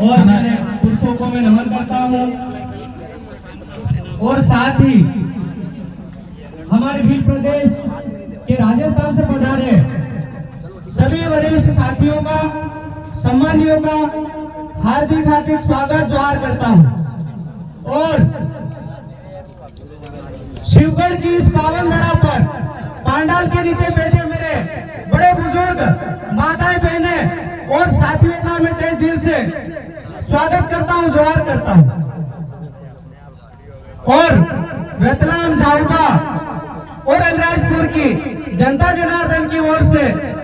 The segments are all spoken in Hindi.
और मेरे पुरखों को मैं नमन करता हूँ। और साथ ही हमारे भील प्रदेश के राजस्थान से पधारे सभी वरिष्ठ साथियों का, सम्मानियों का हार्दिक हार्दिक स्वागत जोहार करता हूँ। और शिवगढ़ की इस पावन धरा पर पांडाल के नीचे बैठे मेरे बड़े बुजुर्ग, माताएं, बहनें और साथियों का मैं तहे दिल से स्वागत करता हूँ, जोहार करता हूँ। और रतलाम, झाबुआ और अलीराजपुर की जनता जनार्दन की ओर से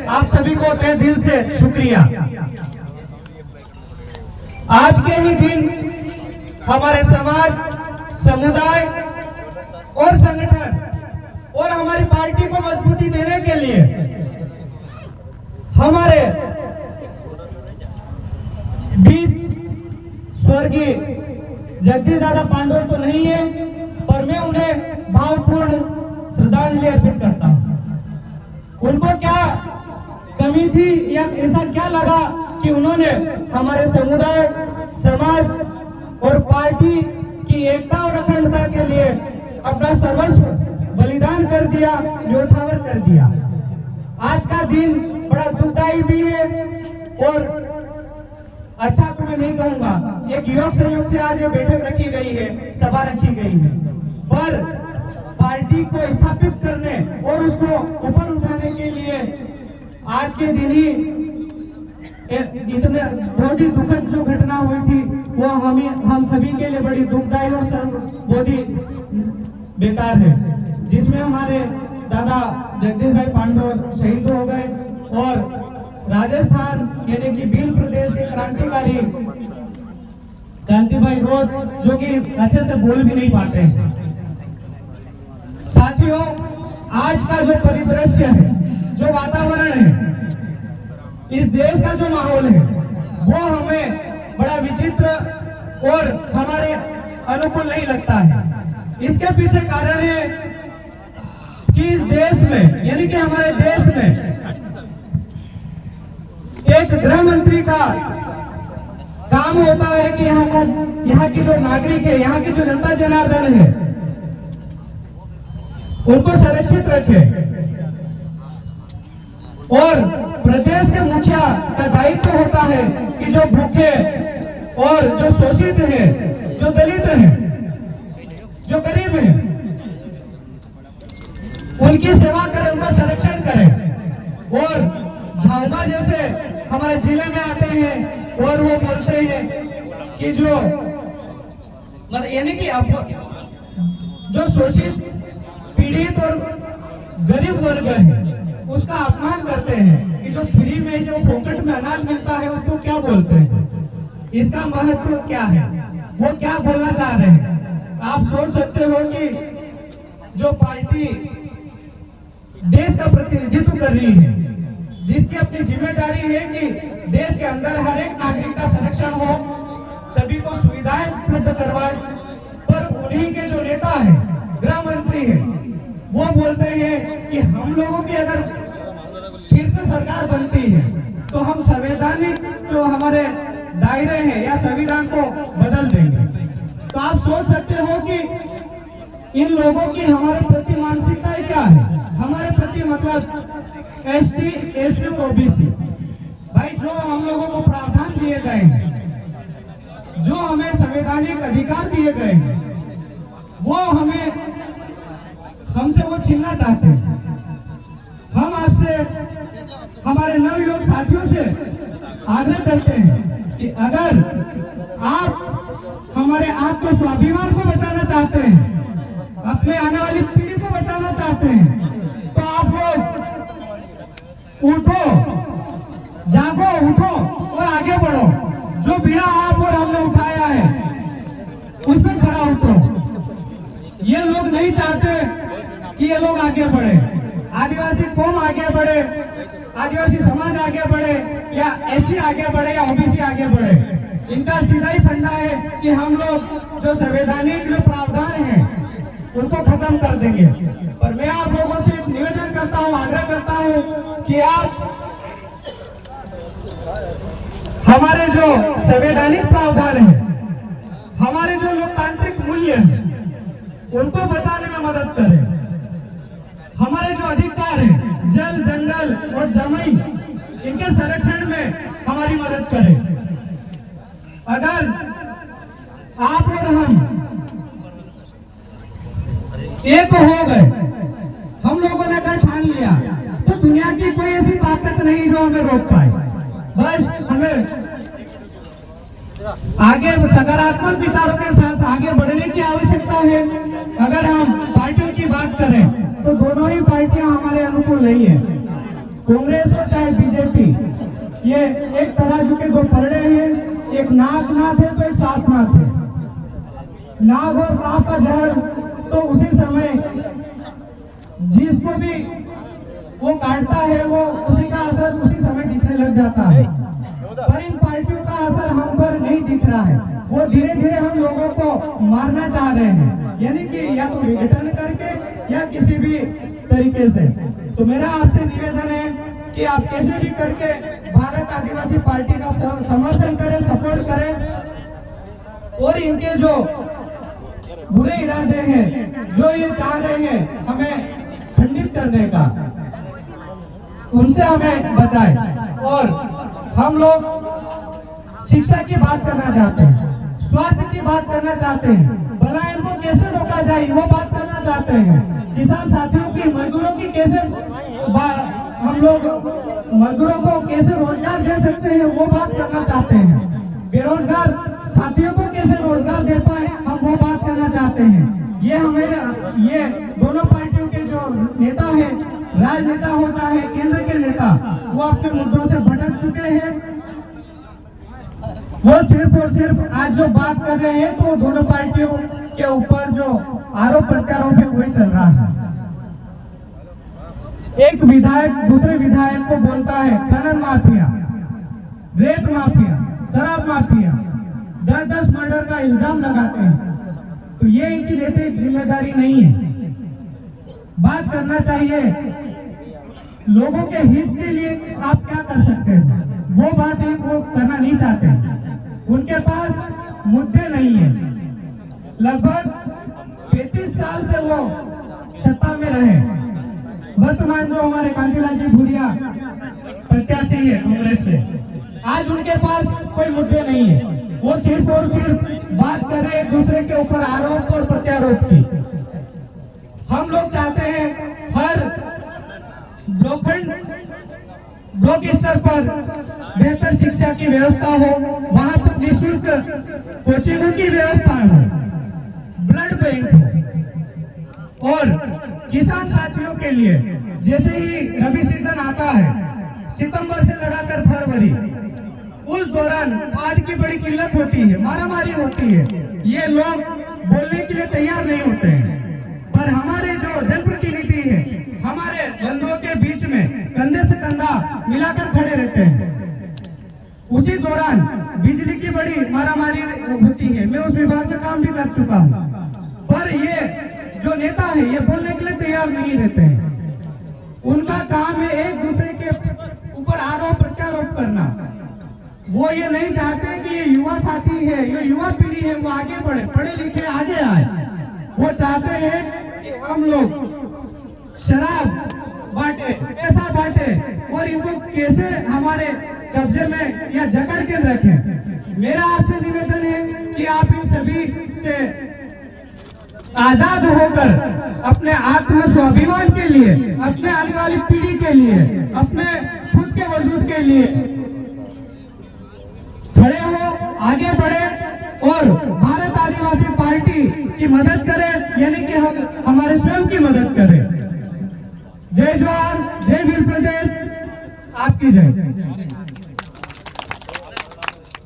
आप सभी को तहे दिल से शुक्रिया। आज के ही दिन हमारे समाज, समुदाय और संगठन और हमारी पार्टी को मजबूती देने के लिए हमारे बीच स्वर्गीय जगदीश दादा पांडुरंग तो नहीं है, पर मैं उन्हें भावपूर्ण श्रद्धांजलि अर्पित करता हूं। उनको क्या कमी थी या ऐसा क्या लगा कि उन्होंने हमारे समुदाय, समाज और पार्टी की एकता और अखंडता के लिए अपना सर्वस्व बलिदान कर दिया, न्योछावर कर दिया। आज का दिन बड़ा दुखदायी भी है और अच्छा तो मैं नहीं कहूंगा, एक योग संयोग से आज ये बैठक रखी गई है, सभा रखी गई है, पर पार्टी को स्थापित करने और उसको ऊपर उठाने के लिए आज के दिन ही इतने बहुत ही दुखद जो घटना हुई थी वो हम सभी के लिए बड़ी दुखदायी और बहुत ही बेकार है, जिसमें हमारे दादा जगदीश भाई पांडुरंग शहीद हो गए और राजस्थान यानी कि भील प्रदेश के क्रांतिकारी क्रांति भाई रोड जो कि अच्छे से बोल भी नहीं पाते हैं। साथियों, आज का जो परिदृश्य है, जो वातावरण है, इस देश का जो माहौल है, वो हमें बड़ा विचित्र और हमारे अनुकूल नहीं लगता है। इसके पीछे कारण है कि इस देश में यानी कि हमारे देश में एक गृह मंत्री का काम होता है कि यहाँ की जो नागरिक है, यहाँ की जो जनता जनार्दन है, उनको सुरक्षित रखे। और प्रदेश के मुखिया का दायित्व होता है कि जो भूखे और जो शोषित है, जो दलित है, जो गरीब है, उनकी सेवा करें, उनका संरक्षण करें। और झाबुआ जैसे हमारे जिले में आते हैं और वो बोलते हैं कि जो यानी कि जो शोषित, पीड़ित और गरीब वर्ग है उसका अपमान करते हैं कि जो फ्री में, जो फोकट में अनाज मिलता है उसको क्या बोलते हैं, इसका महत्व क्या है, वो क्या बोलना चाह रहे हैं। आप सोच सकते हो कि जो पार्टी देश का प्रतिनिधित्व कर रही है, जिसकी अपनी जिम्मेदारी है कि देश के अंदर हर एक नागरिक का संरक्षण हो, सभी को सुविधाएं उपलब्ध करवाए, पर उन्हीं के जो नेता है, गृह मंत्री है, वो बोलते हैं कि हम लोगों की अगर फिर से सरकार बनती है तो हम संवैधानिक जो हमारे दायरे हैं या संविधान को बदल देंगे। तो आप सोच सकते हो कि इन लोगों की हमारे प्रति मानसिकता क्या है। हमारे प्रति मतलब एसटी, एससी और ओबीसी, भाई जो हम लोगों को प्रावधान दिए गए हैं, जो हमें संवैधानिक अधिकार दिए गए हैं, वो हमसे वो छीनना चाहते हैं। हम आपसे, हमारे नवयुवक साथियों से आग्रह करते हैं कि अगर आप हमारे आत्म स्वाभिमान को बचाना चाहते हैं, अपने आने वाली पीढ़ी को बचाना चाहते हैं, तो आप लोग उठो, जागो, उठो और आगे बढ़ो। जो बीड़ा आप और हमने उठाया है उस पर खड़ा उतरो। ये लोग नहीं चाहते कि ये लोग आगे बढ़े, आदिवासी कौम आगे बढ़े, आदिवासी समाज आगे बढ़े, या एससी आगे बढ़े या ओबीसी आगे बढ़े। इनका सीधा ही फंडा है कि हम लोग जो संवैधानिक जो प्रावधान है उनको खत्म कर देंगे। पर मैं आप लोगों से निवेदन करता हूं, आग्रह करता हूं कि आप हमारे जो संवैधानिक अगर आप और हम एक हो गए, हम लोगों ने अगर ठान लिया, तो दुनिया की कोई ऐसी ताकत नहीं जो हमें रोक पाए। बस हमें आगे सकारात्मक विचारों के साथ आगे बढ़ने की आवश्यकता है। अगर हम पार्टियों की बात करें तो दोनों ही पार्टियां हमारे अनुकूल नहीं है। कांग्रेस हो चाहे बीजेपी, ये एक तराजू के दो पलड़े हैं। एक नाक नाथ है तो एक सांप नाथ है। नाग और सांप का जहर तो उसी समय जिसको भी वो काटता है वो उसी का असर उसी समय दिखने लग जाता है। पर इन पार्टियों का असर हम पर नहीं दिख रहा है। वो धीरे धीरे हम लोगों को मारना चाह रहे हैं, यानी कि या तो विघटन करके या किसी भी तरीके से। तो मेरा आपसे निवेदन है कि आप कैसे भी करके भारत आदिवासी पार्टी का समर्थन करें, सपोर्ट करें और इनके जो बुरे इरादे हैं, जो ये चाह रहे हैं हमें खंडित करने का, उनसे हमें बचाएं। और हम लोग शिक्षा की बात करना चाहते हैं, स्वास्थ्य की बात करना चाहते हैं, पलायन को कैसे रोका जाए वो बात करना चाहते हैं। किसान साथियों की, मजदूरों की कैसे हम लोग मजदूरों को कैसे रोजगार दे सकते हैं वो बात करना चाहते हैं। बेरोजगार साथियों को कैसे रोजगार दे पाए हम वो बात करना चाहते हैं। ये दोनों पार्टियों के जो नेता है, राजनेता हो चाहे केंद्र के नेता, वो अपने मुद्दों से भटक चुके हैं। वो सिर्फ और सिर्फ आज जो बात कर रहे हैं तो दोनों पार्टियों के ऊपर जो आरोप प्रत्यारोप है वही चल रहा है। एक विधायक दूसरे विधायक को बोलता है खनन माफिया, रेत माफिया, शराब माफिया, 10-10 मर्डर का इल्जाम लगाते हैं। तो ये इनकी नैतिक जिम्मेदारी नहीं है। बात करना चाहिए लोगों के हित के लिए आप क्या कर सकते हैं, वो बात वो करना नहीं चाहते। उनके पास मुद्दे नहीं है। लगभग 35 साल से वो सत्ता में रहे। वर्तमान जो हमारे कांतिलाल जी भूरिया प्रत्याशी है कांग्रेस से, आज उनके पास कोई मुद्दे नहीं है। वो सिर्फ और सिर्फ बात कर रहे एक दूसरे के ऊपर आरोप और प्रत्यारोप की। हम लोग चाहते हैं हर ब्लॉक स्तर पर बेहतर शिक्षा की व्यवस्था हो, वहां पर निःशुल्क कोचिंगों की व्यवस्था हो, ब्लड बैंक हो। और किसान साथियों के लिए जैसे ही रबी सीजन आता है, सितंबर से लगाकर फरवरी, उस दौरान खाद की बड़ी किल्लत होती है, मारामारी होती है। ये लोग बोलने के लिए तैयार नहीं होते हैं, पर हमारे जो जनप्रतिनिधि है हमारे बंधुओं के बीच में कंधे से कंधा मिलाकर खड़े रहते हैं। उसी दौरान बिजली की बड़ी मारामारी होती है। मैं उस विभाग में काम भी कर चुका हूँ, पर ये जो नेता है ये बोलने के लिए तैयार नहीं रहते हैं। उनका काम है एक दूसरे के ऊपर आरोप प्रत्यारोप करना। वो ये नहीं चाहते कि ये युवा साथी है, ये युवा पीढ़ी है, वो आगे बढ़े, पढ़े लिखे आगे आए। वो चाहते हैं कि हम लोग शराब बांटे, पैसा बांटे और इनको कैसे हमारे कब्जे में या जकड़ के रखें। मेरा आपसे निवेदन है कि आप इन सभी से आजाद होकर अपने आत्म स्वाभिमान के लिए, अपने आने वाली पीढ़ी के लिए, अपने खुद के वजूद के लिए खड़े हो, आगे बढ़े और भारत आदिवासी पार्टी की मदद करें, यानी कि हम हमारे स्वयं की मदद करें। जय जवान, जय वीर प्रदेश, आपकी जय।